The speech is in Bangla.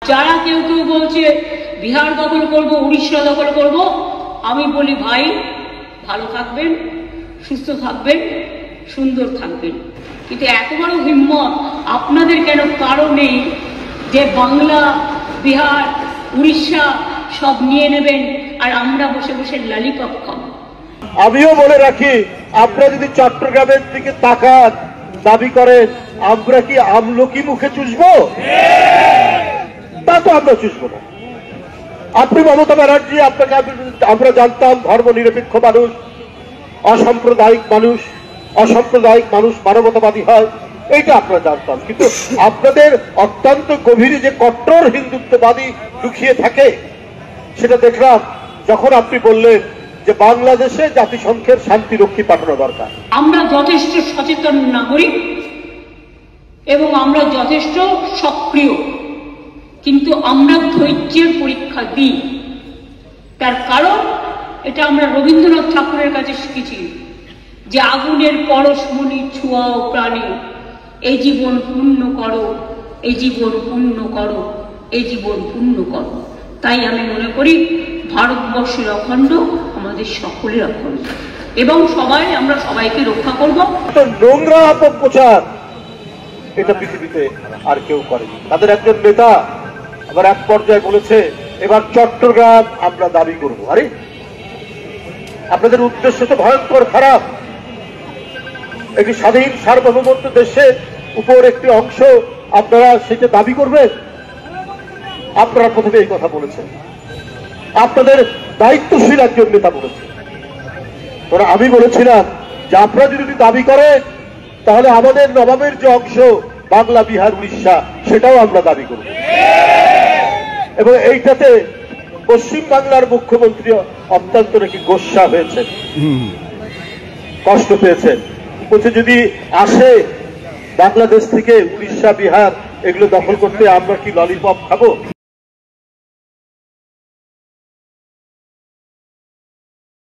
যারা কেউ কেউ বলছে বিহার দখল করব, উড়িষ্যা দখল করব, আমি বলি ভাই ভালো থাকবেন, সুস্থ থাকবেন, সুন্দর থাকবেন, কিন্তু এত বড় হিম্মত আপনাদের কেন কারো নেই যে বাংলা, বিহার, উড়িষ্যা সব নিয়ে নেবেন আর আমরা বসে বসে ললিপপ খাবো। আমিও বলে রাখি, আপনারা যদি চট্টগ্রামের দিকে তাকান, দাবি করেন আমরা কি আমলকি মুখে চুষবো, তা তো আমরা চুষবো না। আপনি মমতা ব্যানার্জি, আপনাকে আমরা জানতাম ধর্মনিরপেক্ষ মানুষ, অসাম্প্রদায়িক মানুষ মানবতাবাদী হয়, এইটা আপনারা জানতাম, কিন্তু আপনাদের অত্যন্ত গভীরে যে কট্টর হিন্দুত্ববাদী লুকিয়ে থাকে সেটা দেখলাম যখন আপনি বললেন যে বাংলাদেশে জাতিসংঘের শান্তিরক্ষী পাঠানো দরকার। আমরা যথেষ্ট সচেতন নাগরিক এবং আমরা যথেষ্ট সক্রিয়, কিন্তু আমরা ধৈর্যের পরীক্ষা দিই। তার কারণ এটা আমরা রবীন্দ্রনাথ ঠাকুরের কাছে শিখেছি যে আগুনের পরশমণি ছোঁয়াও প্রাণী, এই জীবন পূর্ণ করো, এই জীবন পূর্ণ করো, এই জীবন পূর্ণ করো। তাই আমি মনে করি ভারতবর্ষের অখণ্ড আমাদের সকলের অখণ্ড এবং আমরা সবাইকে রক্ষা করব। নোংরা অপপ্রচার এটা পৃথিবীতে আর কেউ করেনি। তাদের একজন নেতা আবার এক পর্যায়ে বলেছে এবার চট্টগ্রাম আমরা দাবি করব। আরে আপনাদের উদ্দেশ্য তো ভয়ঙ্কর খারাপ। একটি স্বাধীন সার্বভৌমত্ব দেশের উপর একটি অংশ আপনারা সেটা দাবি করবেন। আপনারা প্রথমে এই কথা বলেছেন, আপনাদের দায়িত্বশীল একজন নেতা বলেছেন। আমি বলেছিলাম যে আপনারা যদি দাবি করেন তাহলে আমাদের নবাবের যে অংশ বাংলা, বিহার, উড়িষ্যা সেটাও আমরা দাবি করব। এবং এইটাতে পশ্চিম বাংলার মুখ্যমন্ত্রী অত্যন্ত নাকি গোস্বা হয়েছেন, কষ্ট পেয়েছেন। বলছে যদি আসে বাংলাদেশ থেকে উড়িষ্যা, বিহার এগুলো দখল করতে আমরা কি ললিপপ খাবো।